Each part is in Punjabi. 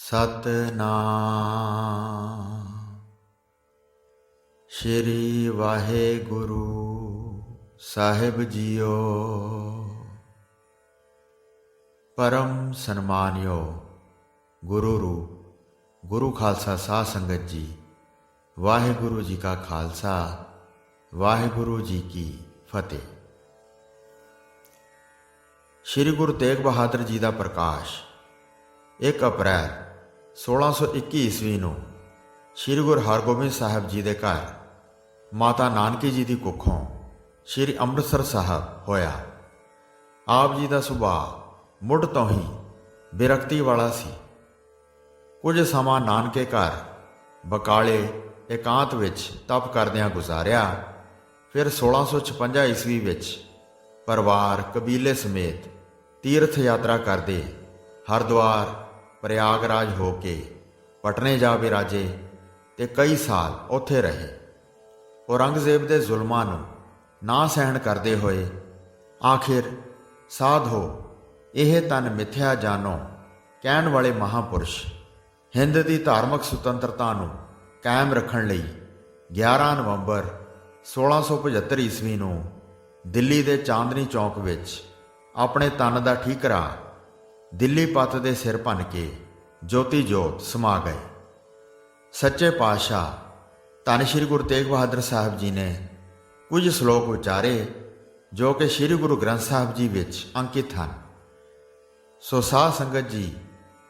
ਸਤਨਾਮ ਸ਼੍ਰੀ ਵਾਹਿਗੁਰੂ ਸਾਹਿਬ ਜੀਓ। ਪਰਮ ਸਨਮਾਨਿਓ ਗੁਰੂ ਰੂਪ ਗੁਰੂ ਖਾਲਸਾ ਸਾਧ ਸੰਗਤ ਜੀ, ਵਾਹਿਗੁਰੂ ਜੀ ਕਾ ਖਾਲਸਾ, ਵਾਹਿਗੁਰੂ ਜੀ ਕੀ ਫਤਿਹ। ਸ਼੍ਰੀ ਗੁਰੂ ਤੇਗ ਬਹਾਦਰ ਜੀ ਦਾ ਪ੍ਰਕਾਸ਼ 1 ਅਪ੍ਰੈਲ 1621 ਈਸਵੀ ਨੂੰ ਸ਼੍ਰੀ ਗੁਰੂ ਹਰਗੋਬਿੰਦ ਸਾਹਿਬ ਜੀ ਦੇ ਘਰ ਮਾਤਾ ਨਾਨਕੀ ਜੀ ਦੀ ਕੁੱਖੋਂ ਸ਼੍ਰੀ ਅੰਮ੍ਰਿਤਸਰ ਸਾਹਿਬ ਹੋਇਆ। ਆਪ ਜੀ ਦਾ ਸੁਭਾਅ ਮੁੱਢ ਤੋਂ ਹੀ ਬਿਰਕਤੀ ਵਾਲਾ ਸੀ। ਕੁਝ ਸਮਾਂ ਨਾਨਕੇ ਘਰ ਬਕਾਲੇ ਇਕਾਂਤ ਵਿੱਚ ਤਪ ਕਰਦਿਆਂ ਗੁਜ਼ਾਰਿਆ। ਫਿਰ 1656 ਈਸਵੀ ਵਿੱਚ ਪਰਿਵਾਰ ਕਬੀਲੇ ਸਮੇਤ ਤੀਰਥ ਯਾਤਰਾ ਕਰਦੇ ਹਰਿਦੁਆਰ ਪ੍ਰਯਾਗਰਾਜ ਹੋ ਕੇ ਪਟਨੇ ਜਾ ਬਿਰਾਜੇ ਤੇ ਕਈ ਸਾਲ ਉੱਥੇ ਰਹੇ। ਔਰੰਗਜ਼ੇਬ ਦੇ ਜ਼ੁਲਮਾਂ ਨੂੰ ਨਾ ਸਹਿਣ ਕਰਦੇ ਹੋਏ ਆਖਿਰ ਸਾਧੋ ਇਹ ਤਨ ਮਿਥਿਆ ਜਾਨੋ ਕਹਿਣ ਵਾਲੇ ਮਹਾਂਪੁਰਸ਼ ਹਿੰਦ ਦੀ ਧਾਰਮਿਕ ਸੁਤੰਤਰਤਾ ਨੂੰ ਕਾਇਮ ਰੱਖਣ ਲਈ 11 ਨਵੰਬਰ 1675 ਈਸਵੀ ਨੂੰ ਦਿੱਲੀ ਦੇ ਚਾਂਦਨੀ ਚੌਕ ਵਿੱਚ ਆਪਣੇ ਤਨ ਦਾ ਠੀਕਰਾ ਦਿੱਲੀ ਪੱਤ ਦੇ ਸਿਰ ਭੰਨ ਕੇ ਜੋਤੀ ਜੋਤ ਸਮਾ ਗਏ। ਸੱਚੇ ਪਾਤਸ਼ਾਹ ਧੰਨ ਸ਼੍ਰੀ ਗੁਰੂ ਤੇਗ ਬਹਾਦਰ ਸਾਹਿਬ ਜੀ ਨੇ ਕੁਝ ਸ਼ਲੋਕ ਉਚਾਰੇ ਜੋ ਕਿ ਸ਼੍ਰੀ ਗੁਰੂ ਗ੍ਰੰਥ ਸਾਹਿਬ ਜੀ ਵਿੱਚ ਅੰਕਿਤ ਹਨ। ਸੋ ਸਾਧ ਸੰਗਤ ਜੀ,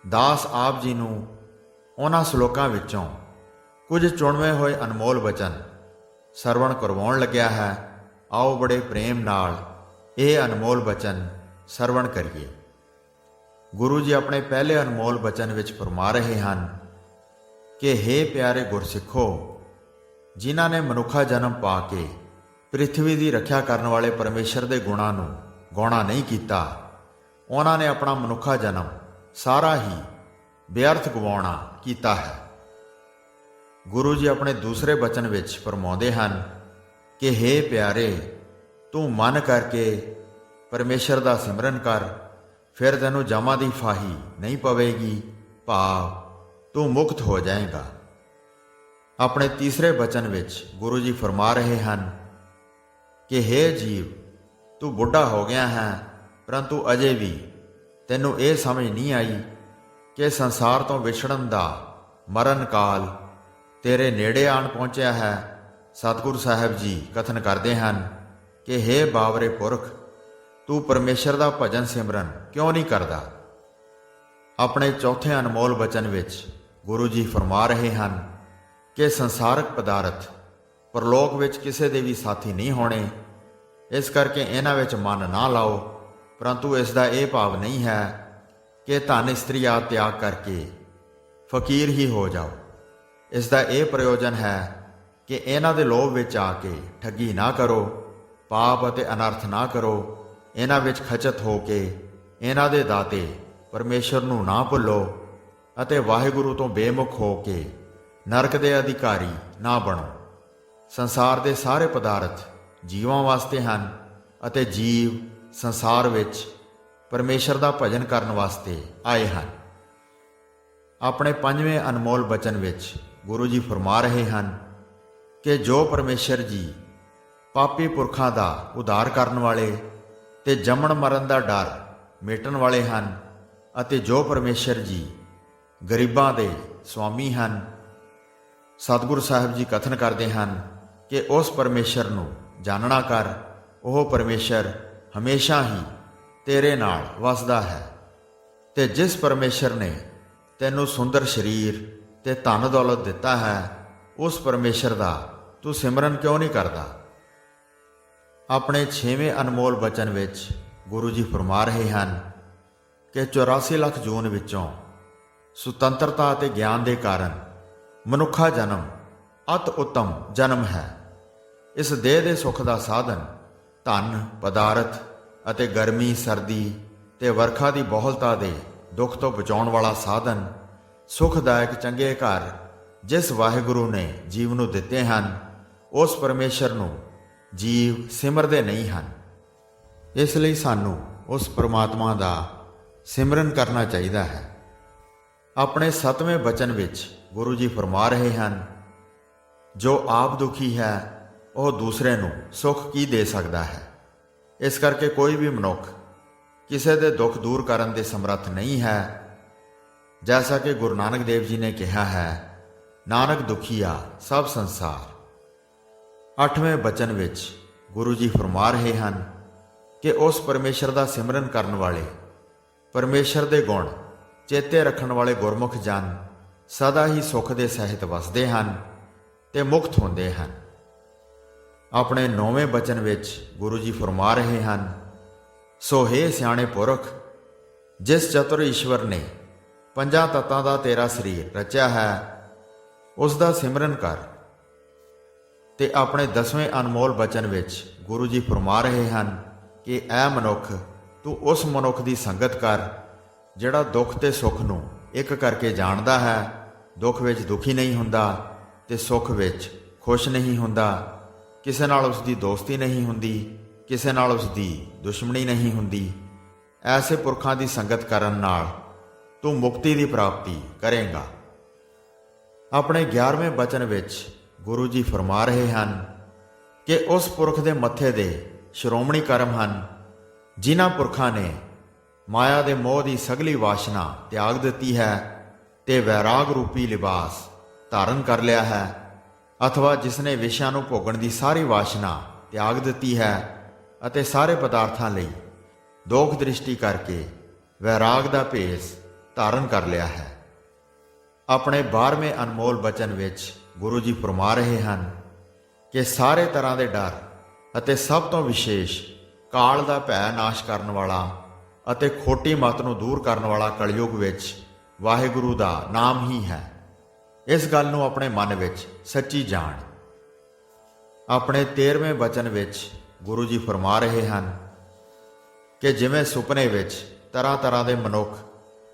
ਦਾਸ ਆਪ ਜੀ ਨੂੰ ਉਹਨਾਂ ਸ਼ਲੋਕਾਂ ਵਿੱਚੋਂ ਕੁਝ ਚੁਣਵੇਂ ਹੋਏ ਅਨਮੋਲ ਬਚਨ ਸਰਵਣ ਕਰਵਾਉਣ ਲੱਗਿਆ ਹੈ। ਆਓ ਬੜੇ ਪ੍ਰੇਮ ਨਾਲ ਇਹ ਅਨਮੋਲ ਬਚਨ ਸਰਵਣ ਕਰੀਏ। ਗੁਰੂ ਜੀ ਆਪਣੇ ਪਹਿਲੇ ਅਨਮੋਲ ਬਚਨ ਵਿੱਚ ਫਰਮਾ ਰਹੇ ਹਨ ਕਿ ਹੇ ਪਿਆਰੇ ਗੁਰਸਿੱਖੋ, ਜਿਨ੍ਹਾਂ ਨੇ ਮਨੁੱਖਾ ਜਨਮ ਪਾ ਕੇ ਪ੍ਰਿਥਵੀ ਦੀ ਰੱਖਿਆ ਕਰਨ ਵਾਲੇ ਪਰਮੇਸ਼ਰ ਦੇ ਗੁਣਾਂ ਨੂੰ ਗੌਣਾ ਨਹੀਂ ਕੀਤਾ, ਉਹਨਾਂ ਨੇ ਆਪਣਾ ਮਨੁੱਖਾ ਜਨਮ ਸਾਰਾ ਹੀ ਬੇਅਰਥ ਗਵਾਉਣਾ ਕੀਤਾ ਹੈ। ਗੁਰੂ ਜੀ ਆਪਣੇ ਦੂਸਰੇ ਬਚਨ ਵਿੱਚ ਫਰਮਾਉਂਦੇ ਹਨ ਕਿ ਹੇ ਪਿਆਰੇ, ਤੂੰ ਮਨ ਕਰਕੇ ਪਰਮੇਸ਼ਰ ਦਾ ਸਿਮਰਨ ਕਰ, ਫਿਰ ਤੈਨੂੰ ਜਮਾਂ ਦੀ ਫਾਹੀ ਨਹੀਂ ਪਵੇਗੀ, ਭਾਵ ਤੂੰ ਮੁਕਤ ਹੋ ਜਾਏਗਾ। ਆਪਣੇ ਤੀਸਰੇ ਬਚਨ ਵਿੱਚ ਗੁਰੂ ਜੀ ਫਰਮਾ ਰਹੇ ਹਨ ਕਿ ਹੇ ਜੀਵ, ਤੂੰ ਬੁੱਢਾ ਹੋ ਗਿਆ ਹੈ, ਪਰੰਤੂ ਅਜੇ ਵੀ ਤੈਨੂੰ ਇਹ ਸਮਝ ਨਹੀਂ ਆਈ ਕਿ ਸੰਸਾਰ ਤੋਂ ਵਿਛੜਨ ਦਾ ਮਰਨ ਕਾਲ ਤੇਰੇ ਨੇੜੇ ਆਣ ਪਹੁੰਚਿਆ ਹੈ। ਸਤਿਗੁਰੂ ਸਾਹਿਬ ਜੀ ਕਥਨ ਕਰਦੇ ਹਨ ਕਿ ਹੇ ਬਾਵਰੇ ਪੁਰਖ, ਤੂੰ ਪਰਮੇਸ਼ਰ ਦਾ ਭਜਨ ਸਿਮਰਨ ਕਿਉਂ ਨਹੀਂ ਕਰਦਾ। ਆਪਣੇ ਚੌਥੇ ਅਨਮੋਲ ਬਚਨ ਵਿੱਚ ਗੁਰੂ ਜੀ ਫਰਮਾ ਰਹੇ ਹਨ ਕਿ ਸੰਸਾਰਕ ਪਦਾਰਥ ਪਰਲੋਕ ਵਿੱਚ ਕਿਸੇ ਦੇ ਵੀ ਸਾਥੀ ਨਹੀਂ ਹੋਣੇ, ਇਸ ਕਰਕੇ ਇਹਨਾਂ ਵਿੱਚ ਮਨ ਨਾ ਲਾਓ, ਪਰੰਤੂ ਇਸ ਦਾ ਇਹ ਭਾਵ ਨਹੀਂ ਹੈ ਕਿ ਧਨ ਇਸਤਰੀ ਆਦਿ ਤਿਆਗ ਕਰਕੇ ਫਕੀਰ ਹੀ ਹੋ ਜਾਓ। ਇਸ ਦਾ ਇਹ ਪ੍ਰਯੋਜਨ ਹੈ ਕਿ ਇਹਨਾਂ ਦੇ ਲੋਭ ਵਿੱਚ ਆ ਕੇ ਠੱਗੀ ਨਾ ਕਰੋ, ਪਾਪ ਅਤੇ ਅਨਰਥ ਨਾ ਕਰੋ। ਇਹਨਾਂ ਵਿੱਚ ਖਚਤ ਹੋ ਕੇ ਇਹਨਾਂ ਦੇ ਦਾਤੇ ਪਰਮੇਸ਼ਰ ਨੂੰ ਨਾ ਭੁੱਲੋ ਅਤੇ ਵਾਹਿਗੁਰੂ ਤੋਂ ਬੇਮੁਖ ਹੋ ਕੇ ਨਰਕ ਦੇ ਅਧਿਕਾਰੀ ਨਾ ਬਣੋ। ਸੰਸਾਰ ਦੇ ਸਾਰੇ ਪਦਾਰਥ ਜੀਵਾਂ ਵਾਸਤੇ ਹਨ ਅਤੇ ਜੀਵ ਸੰਸਾਰ ਵਿੱਚ ਪਰਮੇਸ਼ਰ ਦਾ ਭਜਨ ਕਰਨ ਵਾਸਤੇ ਆਏ ਹਨ। ਆਪਣੇ ਪੰਜਵੇਂ ਅਨਮੋਲ ਬਚਨ ਵਿੱਚ ਗੁਰੂ ਜੀ ਫਰਮਾ ਰਹੇ ਹਨ ਕਿ ਜੋ ਪਰਮੇਸ਼ਰ ਜੀ ਪਾਪੀ ਪੁਰਖਾਂ ਦਾ ਉਧਾਰ ਕਰਨ ਵਾਲੇ ਤੇ ਜੰਮਣ ਮਰਨ ਦਾ ਡਰ ਮਿਟਣ ਵਾਲੇ ਹਨ ਅਤੇ ਜੋ ਪਰਮੇਸ਼ਰ ਜੀ ਗਰੀਬਾਂ ਦੇ ਸੁਆਮੀ ਹਨ। ਸਤਿਗੁਰੂ ਸਾਹਿਬ ਜੀ ਕਥਨ ਕਰਦੇ ਹਨ ਕਿ ਉਸ ਪਰਮੇਸ਼ਰ ਨੂੰ ਜਾਣਨਾ ਕਰ, ਉਹ ਪਰਮੇਸ਼ਰ ਹਮੇਸ਼ਾ ਹੀ ਤੇਰੇ ਨਾਲ ਵਸਦਾ ਹੈ। ਤੇ ਜਿਸ ਪਰਮੇਸ਼ਰ ਨੇ ਤੈਨੂੰ ਸੁੰਦਰ ਸਰੀਰ ਤੇ ਧਨ ਦੌਲਤ ਦਿੱਤਾ ਹੈ, ਉਸ ਪਰਮੇਸ਼ਰ ਦਾ ਤੂੰ ਸਿਮਰਨ ਕਿਉਂ ਨਹੀਂ ਕਰਦਾ। ਆਪਣੇ 6ਵੇਂ ਅਨਮੋਲ ਬਚਨ ਵਿੱਚ ਗੁਰੂ ਜੀ ਫਰਮਾ ਰਹੇ ਹਨ ਕਿ 84 ਲੱਖ ਜੂਨ ਵਿੱਚੋਂ ਸੁਤੰਤਰਤਾ ਅਤੇ ਗਿਆਨ ਦੇ ਕਾਰਨ ਮਨੁੱਖਾ ਜਨਮ ਅਤ ਉੱਤਮ ਜਨਮ ਹੈ। ਇਸ ਦੇਹ ਦੇ ਸੁੱਖ ਦਾ ਸਾਧਨ ਧਨ ਪਦਾਰਥ ਅਤੇ ਗਰਮੀ ਸਰਦੀ ਤੇ ਵਰਖਾ ਦੀ ਬਹੁਲਤਾ ਦੇ ਦੁੱਖ ਤੋਂ ਬਚਾਉਣ ਵਾਲਾ ਸਾਧਨ ਸੁਖਦਾਇਕ ਚੰਗੇ ਘਰ ਜਿਸ ਵਾਹਿਗੁਰੂ ਨੇ ਜੀਵ ਨੂੰ ਦਿੱਤੇ ਹਨ, ਉਸ ਪਰਮੇਸ਼ਰ ਨੂੰ ਜੀਵ ਸਿਮਰਦੇ ਨਹੀਂ ਹਨ। ਇਸ ਲਈ ਸਾਨੂੰ ਉਸ ਪਰਮਾਤਮਾ ਦਾ ਸਿਮਰਨ ਕਰਨਾ ਚਾਹੀਦਾ ਹੈ। ਆਪਣੇ 7ਵੇਂ ਬਚਨ ਵਿੱਚ ਗੁਰੂ ਜੀ ਫਰਮਾ ਰਹੇ ਹਨ, ਜੋ ਆਪ ਦੁਖੀ ਹੈ ਉਹ ਦੂਸਰੇ ਨੂੰ ਸੁੱਖ ਕੀ ਦੇ ਸਕਦਾ ਹੈ। ਇਸ ਕਰਕੇ ਕੋਈ ਵੀ ਮਨੁੱਖ ਕਿਸੇ ਦੇ ਦੁੱਖ ਦੂਰ ਕਰਨ ਦੇ ਸਮਰੱਥ ਨਹੀਂ ਹੈ। ਜੈਸਾ ਕਿ ਗੁਰੂ ਨਾਨਕ ਦੇਵ ਜੀ ਨੇ ਕਿਹਾ ਹੈ, ਨਾਨਕ ਦੁਖੀਆ ਸਭ ਸੰਸਾਰ। 8ਵੇਂ ਬਚਨ ਵਿੱਚ ਗੁਰੂ ਜੀ ਫਰਮਾ ਰਹੇ ਹਨ ਕਿ ਉਸ ਪਰਮੇਸ਼ਰ ਦਾ ਸਿਮਰਨ ਕਰਨ ਵਾਲੇ, ਪਰਮੇਸ਼ਰ ਦੇ ਗੁਣ ਚੇਤੇ ਰੱਖਣ ਵਾਲੇ ਗੁਰਮੁਖ ਜਨ ਸਦਾ ਹੀ ਸੁੱਖ ਦੇ ਸਹਿਤ ਵਸਦੇ ਹਨ ਤੇ ਮੁਕਤ ਹੁੰਦੇ ਹਨ। ਆਪਣੇ 9ਵੇਂ ਬਚਨ ਵਿੱਚ ਗੁਰੂ ਜੀ ਫਰਮਾ ਰਹੇ ਹਨ, ਸੋ ਹੇ ਸਿਆਣੇ ਪੁਰਖ, ਜਿਸ ਚਤੁਰ ਈਸ਼ਵਰ ਨੇ 5 ਤੱਤਾਂ ਦਾ ਤੇਰਾ ਸਰੀਰ ਰਚਿਆ ਹੈ, ਉਸ ਦਾ ਸਿਮਰਨ ਕਰ। ਤੇ ਆਪਣੇ 10ਵੇਂ ਅਨਮੋਲ ਬਚਨ ਵਿੱਚ ਗੁਰੂ ਜੀ ਫਰਮਾ ਰਹੇ ਹਨ ਕਿ ਐ ਮਨੁੱਖ, ਤੂੰ ਉਸ ਮਨੁੱਖ ਦੀ ਸੰਗਤ ਕਰ ਜਿਹੜਾ ਦੁੱਖ ਤੇ ਸੁੱਖ ਨੂੰ ਇੱਕ ਕਰਕੇ ਜਾਣਦਾ ਹੈ, ਦੁੱਖ ਵਿੱਚ ਦੁਖੀ ਨਹੀਂ ਹੁੰਦਾ ਤੇ ਸੁੱਖ ਵਿੱਚ ਖੁਸ਼ ਨਹੀਂ ਹੁੰਦਾ। ਕਿਸੇ ਨਾਲ ਉਸ ਦੀ ਦੋਸਤੀ ਨਹੀਂ ਹੁੰਦੀ, ਕਿਸੇ ਨਾਲ ਉਸ ਦੀ ਦੁਸ਼ਮਣੀ ਨਹੀਂ ਹੁੰਦੀ। ਐਸੇ ਪੁਰਖਾਂ ਦੀ ਸੰਗਤ ਕਰਨ ਨਾਲ ਤੂੰ ਮੁਕਤੀ ਦੀ ਪ੍ਰਾਪਤੀ ਕਰੇਂਗਾ। ਆਪਣੇ 11ਵੇਂ ਬਚਨ ਵਿੱਚ ਗੁਰੂ ਜੀ ਫਰਮਾ ਰਹੇ ਹਨ ਕਿ ਉਸ ਪੁਰਖ ਦੇ ਮੱਥੇ ਦੇ ਸ਼੍ਰੋਮਣੀ ਕਰਮ ਹਨ, ਜਿਨ੍ਹਾਂ ਪੁਰਖਾਂ ਨੇ ਮਾਇਆ ਦੇ ਮੋਹ ਦੀ ਸਗਲੀ ਵਾਸ਼ਨਾ ਤਿਆਗ ਦਿੱਤੀ ਹੈ ਤੇ ਵੈਰਾਗ ਰੂਪੀ ਲਿਬਾਸ ਧਾਰਨ ਕਰ ਲਿਆ ਹੈ, ਅਥਵਾ ਜਿਸ ਨੇ ਵਿਸ਼ਿਆਂ ਨੂੰ ਭੋਗਣ ਦੀ ਸਾਰੀ ਵਾਸ਼ਨਾ ਤਿਆਗ ਦਿੱਤੀ ਹੈ ਅਤੇ ਸਾਰੇ ਪਦਾਰਥਾਂ ਲਈ ਦੋਖ ਦ੍ਰਿਸ਼ਟੀ ਕਰਕੇ ਵੈਰਾਗ ਦਾ ਭੇਸ ਧਾਰਨ ਕਰ ਲਿਆ ਹੈ। ਆਪਣੇ 12ਵੇਂ ਅਨਮੋਲ ਬਚਨ ਵਿੱਚ ਗੁਰੂ ਜੀ ਫਰਮਾ ਰਹੇ ਹਨ ਕਿ ਸਾਰੇ ਤਰ੍ਹਾਂ ਦੇ ਡਰ ਅਤੇ ਸਭ ਤੋਂ ਵਿਸ਼ੇਸ਼ ਕਾਲ ਦਾ ਭੈ ਨਾਸ਼ ਕਰਨ ਵਾਲਾ ਅਤੇ ਖੋਟੀ ਮਤ ਨੂੰ ਦੂਰ ਕਰਨ ਵਾਲਾ ਕਲਯੁਗ ਵਿੱਚ ਵਾਹਿਗੁਰੂ ਦਾ ਨਾਮ ਹੀ ਹੈ। ਇਸ ਗੱਲ ਨੂੰ ਆਪਣੇ ਮਨ ਵਿੱਚ ਸੱਚੀ ਜਾਣ। ਆਪਣੇ 13ਵੇਂ ਬਚਨ ਵਿੱਚ ਗੁਰੂ ਜੀ ਫਰਮਾ ਰਹੇ ਹਨ ਕਿ ਜਿਵੇਂ ਸੁਪਨੇ ਵਿੱਚ ਤਰ੍ਹਾਂ ਤਰ੍ਹਾਂ ਦੇ ਮਨੁੱਖ,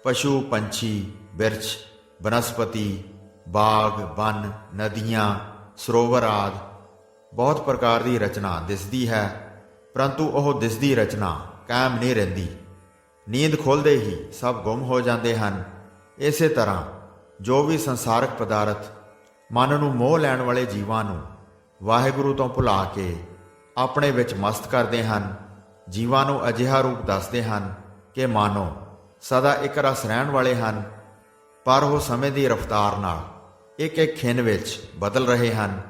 ਪਸ਼ੂ, ਪੰਛੀ, ਬਿਰਛ, ਬਨਸਪਤੀ, ਬਾਗ, ਬਨ, ਨਦੀਆਂ, ਸਰੋਵਰ ਆਦਿ ਬਹੁਤ ਪ੍ਰਕਾਰ ਦੀ ਰਚਨਾ ਦਿਸਦੀ ਹੈ, ਪਰੰਤੂ ਉਹ ਦਿਸਦੀ ਰਚਨਾ ਕਾਇਮ ਨਹੀਂ ਰਹਿੰਦੀ। ਨੀਂਦ ਖੁੱਲ੍ਹਦੇ ਹੀ ਸਭ ਗੁੰਮ ਹੋ ਜਾਂਦੇ ਹਨ। ਇਸੇ ਤਰ੍ਹਾਂ ਜੋ ਵੀ ਸੰਸਾਰਕ ਪਦਾਰਥ ਮਨ ਨੂੰ ਮੋਹ ਲੈਣ ਵਾਲੇ ਜੀਵਾਂ ਨੂੰ ਵਾਹਿਗੁਰੂ ਤੋਂ ਭੁਲਾ ਕੇ ਆਪਣੇ ਵਿੱਚ ਮਸਤ ਕਰਦੇ ਹਨ, ਜੀਵਾਂ ਨੂੰ ਅਜਿਹਾ ਰੂਪ ਦੱਸਦੇ ਹਨ ਕਿ ਮਾਨੋ ਸਦਾ ਇੱਕ ਰਸ ਰਹਿਣ ਵਾਲੇ ਹਨ, ਪਰ ਉਹ ਸਮੇਂ ਦੀ ਰਫ਼ਤਾਰ ਨਾਲ ਇੱਕ ਇੱਕ ਖਿਣ ਵਿੱਚ ਬਦਲ ਰਹੇ ਹਨ।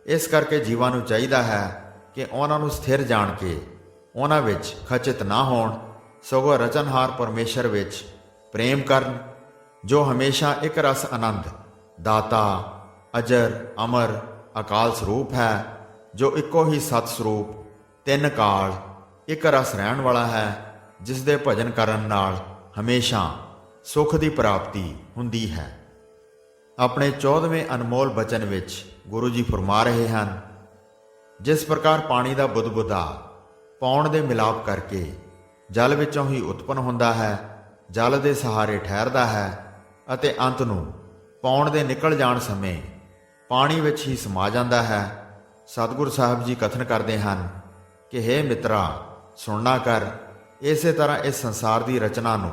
ਇਸ ਕਰਕੇ ਜੀਵਾਂ ਨੂੰ ਚਾਹੀਦਾ ਹੈ ਕਿ ਉਹਨਾਂ ਨੂੰ ਸਥਿਰ ਜਾਣ ਕੇ ਉਹਨਾਂ ਵਿੱਚ ਖਚਿਤ ਨਾ ਹੋਣ, ਸਗੋਂ ਰਚਨਹਾਰ ਪਰਮੇਸ਼ਰ ਵਿੱਚ ਪ੍ਰੇਮ ਕਰਨ, ਜੋ ਹਮੇਸ਼ਾ ਇੱਕ ਰਸ ਆਨੰਦ ਦਾਤਾ, ਅਜਰ, ਅਮਰ, ਅਕਾਲ ਸਰੂਪ ਹੈ, ਜੋ ਇੱਕੋ ਹੀ ਸਤ ਸਰੂਪ, 3 ਕਾਲ, ਇੱਕ ਰਸ ਰਹਿਣ ਵਾਲਾ ਹੈ, ਜਿਸ ਦੇ ਭਜਨ ਕਰਨ ਨਾਲ ਹਮੇਸ਼ਾ ਸੁੱਖ ਦੀ ਪ੍ਰਾਪਤੀ ਹੁੰਦੀ ਹੈ। ਆਪਣੇ 14ਵੇਂ ਅਨਮੋਲ ਬਚਨ ਵਿੱਚ ਗੁਰੂ ਜੀ ਫਰਮਾ ਰਹੇ ਹਨ, ਜਿਸ ਪ੍ਰਕਾਰ ਪਾਣੀ ਦਾ ਬੁਦਬੁਦਾ ਪੌਣ ਦੇ ਮਿਲਾਪ ਕਰਕੇ ਜਲ ਵਿੱਚੋਂ ਹੀ ਉਤਪੰਨ ਹੁੰਦਾ ਹੈ, ਜਲ ਦੇ ਸਹਾਰੇ ਠਹਿਰਦਾ ਹੈ ਅਤੇ ਅੰਤ ਨੂੰ ਪੌਣ ਦੇ ਨਿਕਲ ਜਾਣ ਸਮੇਂ ਪਾਣੀ ਵਿੱਚ ਹੀ ਸਮਾ ਜਾਂਦਾ ਹੈ। ਸਤਿਗੁਰ ਸਾਹਿਬ ਜੀ ਕਥਨ ਕਰਦੇ ਹਨ ਕਿ ਹੇ ਮਿੱਤਰਾ, ਸੁਣਨਾ ਕਰ, ਇਸੇ ਤਰ੍ਹਾਂ ਇਸ ਸੰਸਾਰ ਦੀ ਰਚਨਾ ਨੂੰ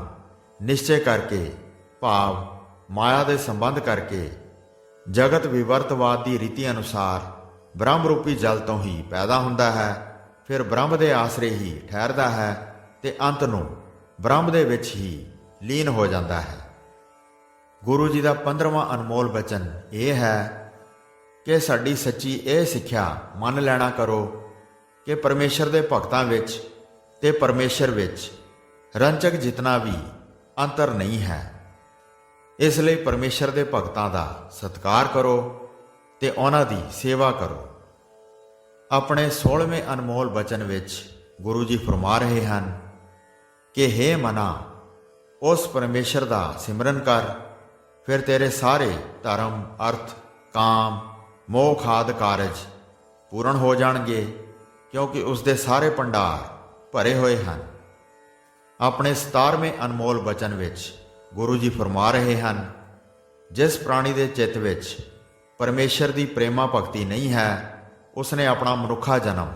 ਨਿਸ਼ਚੈ ਕਰਕੇ, ਭਾਵ ਮਾਇਆ ਦੇ ਸੰਬੰਧ ਕਰਕੇ, ਜਗਤ ਵਿਵਰਤਵਾਦ ਦੀ ਰੀਤੀ ਅਨੁਸਾਰ ਬ੍ਰਹਮ ਰੂਪੀ ਜਲ ਤੋਂ ਹੀ ਪੈਦਾ ਹੁੰਦਾ ਹੈ, ਫਿਰ ਬ੍ਰਹਮ ਦੇ ਆਸਰੇ ਹੀ ਠਹਿਰਦਾ ਹੈ ਤੇ ਅੰਤ ਨੂੰ ਬ੍ਰਹਮ ਦੇ ਵਿੱਚ ਹੀ ਲੀਨ ਹੋ ਜਾਂਦਾ ਹੈ। ਗੁਰੂ ਜੀ ਦਾ 15ਵਾਂ ਅਨਮੋਲ ਬਚਨ ਇਹ ਹੈ ਕਿ ਸਾਡੀ ਸੱਚੀ ਇਹ ਸਿੱਖਿਆ ਮੰਨ ਲੈਣਾ ਕਰੋ ਕਿ ਪਰਮੇਸ਼ਰ ਦੇ ਭਗਤਾਂ ਵਿੱਚ ਤੇ ਪਰਮੇਸ਼ਰ ਵਿੱਚ ਰੰਚਕ ਜਿਤਨਾ ਵੀ ਅੰਤਰ ਨਹੀਂ ਹੈ। ਇਸ ਲਈ ਪਰਮੇਸ਼ਰ ਦੇ ਭਗਤਾਂ ਦਾ ਸਤਿਕਾਰ ਕਰੋ ਤੇ ਉਹਨਾਂ ਦੀ ਸੇਵਾ ਕਰੋ। ਆਪਣੇ 16ਵੇਂ ਅਨਮੋਲ ਬਚਨ ਵਿੱਚ ਗੁਰੂ ਜੀ ਫਰਮਾ ਰਹੇ ਹਨ ਕਿ ਹੇ ਮਨਾ, ਉਸ ਪਰਮੇਸ਼ਰ ਦਾ ਸਿਮਰਨ ਕਰ, ਫਿਰ ਤੇਰੇ ਸਾਰੇ ਧਰਮ, ਅਰਥ, ਕਾਮ, ਮੋਖ ਆਦਿ ਕਾਰਜ ਪੂਰਨ ਹੋ ਜਾਣਗੇ, ਕਿਉਂਕਿ ਉਸ ਦੇ ਸਾਰੇ ਭੰਡਾਰ ਭਰੇ ਹੋਏ ਹਨ। ਆਪਣੇ 17ਵੇਂ ਅਨਮੋਲ ਬਚਨ ਵਿੱਚ ਗੁਰੂ ਜੀ ਫਰਮਾ ਰਹੇ ਹਨ, ਜਿਸ ਪ੍ਰਾਣੀ ਦੇ ਚਿੱਤ ਵਿੱਚ ਪਰਮੇਸ਼ਰ ਦੀ ਪ੍ਰੇਮਾ ਭਗਤੀ ਨਹੀਂ ਹੈ, ਉਸਨੇ ਆਪਣਾ ਮਨੁੱਖਾ ਜਨਮ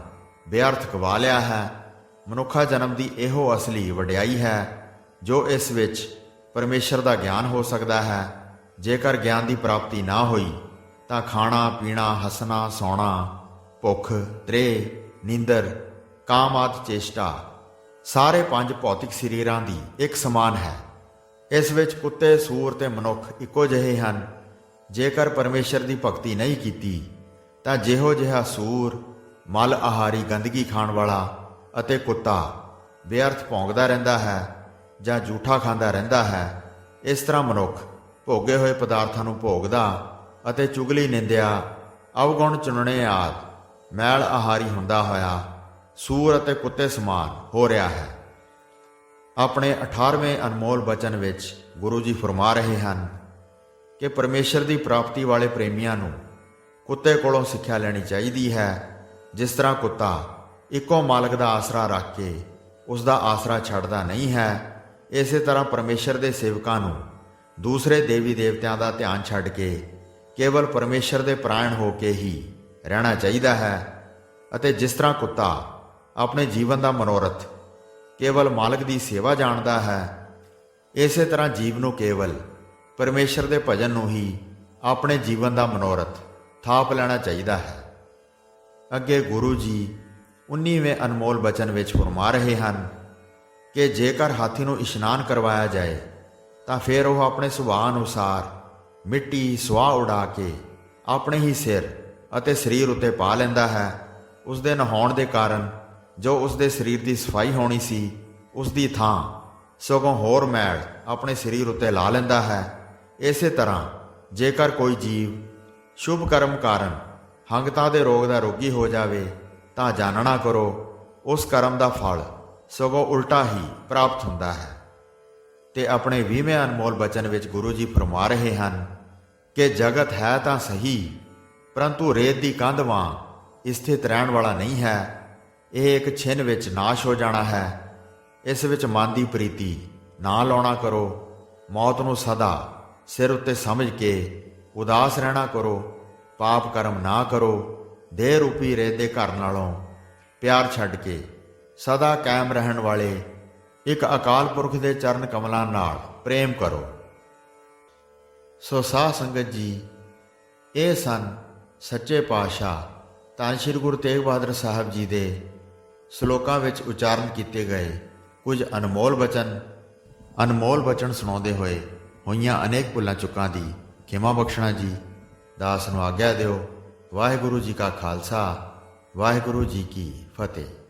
ਬੇਅਰਥ ਗਵਾ ਲਿਆ ਹੈ। ਮਨੁੱਖਾ ਜਨਮ ਦੀ ਇਹੋ ਅਸਲੀ ਵਡਿਆਈ ਹੈ, ਜੋ ਇਸ ਵਿੱਚ ਪਰਮੇਸ਼ਰ ਦਾ ਗਿਆਨ ਹੋ ਸਕਦਾ ਹੈ। ਜੇਕਰ ਗਿਆਨ ਦੀ ਪ੍ਰਾਪਤੀ ਨਾ ਹੋਈ ਤਾਂ ਖਾਣਾ ਪੀਣਾ, ਹੱਸਣਾ ਸੌਣਾ, ਭੁੱਖ ਤ੍ਰੇਹ, ਨੀਂਦਰ, ਕਾਮ ਆਦਿ ਚੇਸ਼ਟਾ ਸਾਰੇ 5 ਭੌਤਿਕ ਸਰੀਰਾਂ ਦੀ ਇੱਕ ਸਮਾਨ ਹੈ। ਇਸ ਵਿੱਚ ਕੁੱਤੇ, ਸੂਰ ਤੇ ਮਨੁੱਖ ਇੱਕੋ ਜਿਹੇ ਹਨ। ਜੇਕਰ ਪਰਮੇਸ਼ਰ ਦੀ ਭਗਤੀ ਨਹੀਂ ਕੀਤੀ ਤਾਂ ਜਿਹੋ ਜਿਹਾ ਸੂਰ ਮਲ ਆਹਾਰੀ ਗੰਦਗੀ ਖਾਣ ਵਾਲਾ ਅਤੇ ਕੁੱਤਾ ਬੇਅਰਥ ਭੌਂਕਦਾ ਰਹਿੰਦਾ ਹੈ ਜਾਂ ਝੂਠਾ ਖਾਂਦਾ ਰਹਿੰਦਾ ਹੈ, ਇਸ ਤਰ੍ਹਾਂ ਮਨੁੱਖ ਭੋਗੇ ਹੋਏ ਪਦਾਰਥਾਂ ਨੂੰ ਭੋਗਦਾ ਅਤੇ ਚੁਗਲੀ, ਨਿੰਦਿਆ, ਅਵਗੁਣ ਚੁਣਨੇ ਆਦਿ ਮੈਲ ਆਹਾਰੀ ਹੁੰਦਾ ਹੋਇਆ ਸੂਰ ਅਤੇ ਕੁੱਤੇ ਸਮਾਨ ਹੋ ਰਿਹਾ ਹੈ। ਆਪਣੇ 18ਵੇਂ ਅਨਮੋਲ ਬਚਨ ਵਿੱਚ ਗੁਰੂ ਜੀ ਫਰਮਾ ਰਹੇ ਹਨ ਕਿ ਪਰਮੇਸ਼ਰ ਦੀ ਪ੍ਰਾਪਤੀ ਵਾਲੇ ਪ੍ਰੇਮੀਆਂ ਨੂੰ ਕੁੱਤੇ ਕੋਲੋਂ ਸਿੱਖਿਆ ਲੈਣੀ ਚਾਹੀਦੀ ਹੈ। ਜਿਸ ਤਰ੍ਹਾਂ ਕੁੱਤਾ ਇੱਕੋ ਮਾਲਕ ਦਾ ਆਸਰਾ ਰੱਖ ਕੇ ਉਸ ਦਾ ਆਸਰਾ ਛੱਡਦਾ ਨਹੀਂ ਹੈ, ਇਸੇ ਤਰ੍ਹਾਂ ਪਰਮੇਸ਼ਰ ਦੇ ਸੇਵਕਾਂ ਨੂੰ ਦੂਸਰੇ ਦੇਵੀ ਦੇਵਤਿਆਂ ਦਾ ਧਿਆਨ ਛੱਡ ਕੇ ਕੇਵਲ ਪਰਮੇਸ਼ਰ ਦੇ ਪ੍ਰਾਣ ਹੋ ਕੇ ਹੀ ਰਹਿਣਾ ਚਾਹੀਦਾ ਹੈ। ਅਤੇ ਜਿਸ ਤਰ੍ਹਾਂ ਕੁੱਤਾ ਆਪਣੇ ਜੀਵਨ ਦਾ ਮਨੋਰਥ ਕੇਵਲ ਮਾਲਕ ਦੀ ਸੇਵਾ ਜਾਣਦਾ ਹੈ, ਇਸੇ ਤਰ੍ਹਾਂ ਜੀਵ ਨੂੰ ਕੇਵਲ ਪਰਮੇਸ਼ਰ ਦੇ ਭਜਨ ਨੂੰ ਹੀ ਆਪਣੇ ਜੀਵਨ ਦਾ ਮਨੋਰਥ ਥਾਪ ਲੈਣਾ ਚਾਹੀਦਾ ਹੈ। ਅੱਗੇ ਗੁਰੂ ਜੀ 19ਵੇਂ ਅਨਮੋਲ ਬਚਨ ਵਿੱਚ ਫਰਮਾ ਰਹੇ ਹਨ ਕਿ ਜੇਕਰ ਹਾਥੀ ਨੂੰ ਇਸ਼ਨਾਨ ਕਰਵਾਇਆ ਜਾਏ ਤਾਂ ਫਿਰ ਉਹ ਆਪਣੇ ਸੁਭਾਅ ਅਨੁਸਾਰ ਮਿੱਟੀ ਸੁਆਹ ਉਡਾ ਕੇ ਆਪਣੇ ਹੀ ਸਿਰ ਅਤੇ ਸਰੀਰ ਉੱਤੇ ਪਾ ਲੈਂਦਾ ਹੈ। ਉਸ ਦੇ ਨਹਾਉਣ ਦੇ ਕਾਰਨ ਜੋ ਉਸ ਦੇ ਸਰੀਰ ਦੀ ਸਫਾਈ ਹੋਣੀ ਸੀ, ਉਸ ਦੀ ਥਾਂ ਸਗੋਂ ਹੋਰ ਮੈਲ ਆਪਣੇ ਸਰੀਰ ਉੱਤੇ ਲਾ ਲੈਂਦਾ ਹੈ। ਇਸੇ ਤਰ੍ਹਾਂ ਜੇਕਰ ਕੋਈ ਜੀਵ ਸ਼ੁਭ ਕਰਮ ਕਾਰਨ ਹੰਗਤਾ ਦੇ ਰੋਗ ਦਾ ਰੋਗੀ ਹੋ ਜਾਵੇ ਤਾਂ ਜਾਣਨਾ ਕਰੋ ਉਸ ਕਰਮ ਦਾ ਫਲ ਸਗੋਂ ਉਲਟਾ ਹੀ ਪ੍ਰਾਪਤ ਹੁੰਦਾ ਹੈ। ਤੇ ਆਪਣੇ 20ਵੇਂ ਅਨਮੋਲ ਬਚਨ ਵਿੱਚ ਗੁਰੂ ਜੀ ਫਰਮਾ ਰਹੇ ਹਨ ਕਿ ਜਗਤ ਹੈ ਤਾਂ ਸਹੀ, ਪਰੰਤੂ ਰੇਤ ਦੀ ਕੰਧ ਵਾਂਗ ਸਥਿਤ ਰਹਿਣ ਵਾਲਾ ਨਹੀਂ ਹੈ। ਇਹ ਇੱਕ ਛਿਨ ਵਿੱਚ ਨਾਸ਼ ਹੋ ਜਾਣਾ ਹੈ। ਇਸ ਵਿੱਚ ਮਨ ਦੀ ਪ੍ਰੀਤੀ ਨਾ ਲਾਉਣਾ ਕਰੋ। ਮੌਤ ਨੂੰ ਸਦਾ ਸਿਰ ਉੱਤੇ ਸਮਝ ਕੇ ਉਦਾਸ ਰਹਿਣਾ ਕਰੋ। ਪਾਪ ਕਰਮ ਨਾ ਕਰੋ। ਦੇਹ ਰੂਪੀ ਰੇਤ ਦੇ ਘਰ ਨਾਲੋਂ ਪਿਆਰ ਛੱਡ ਕੇ ਸਦਾ ਕਾਇਮ ਰਹਿਣ ਵਾਲੇ ਇੱਕ ਅਕਾਲ ਪੁਰਖ ਦੇ ਚਰਨ ਕਮਲਾਂ ਨਾਲ ਪ੍ਰੇਮ ਕਰੋ। ਸੋ ਸਾਧ ਸੰਗਤ ਜੀ, ਇਹ ਸਨ ਸੱਚੇ ਪਾਤਸ਼ਾਹ ਧੰਨ ਸ਼੍ਰੀ ਗੁਰੂ ਤੇਗ ਬਹਾਦਰ ਸਾਹਿਬ ਜੀ ਦੇ ਸ਼ਲੋਕਾਂ ਵਿੱਚ ਉਚਾਰਨ ਕੀਤੇ ਗਏ ਕੁਝ ਅਨਮੋਲ ਬਚਨ ਸੁਣਾਉਂਦੇ ਹੋਏ ਹੋਈਆਂ ਅਨੇਕ ਭੁੱਲਾਂ ਚੁੱਕਾਂ ਦੀ ਖਿਮਾ ਬਖਸ਼ਣਾ ਜੀ। ਦਾਸ ਨੂੰ ਆਗਿਆ ਦਿਓ। ਵਾਹਿਗੁਰੂ ਜੀ ਕਾ ਖਾਲਸਾ, ਵਾਹਿਗੁਰੂ ਜੀ ਕੀ ਫਤਿਹ।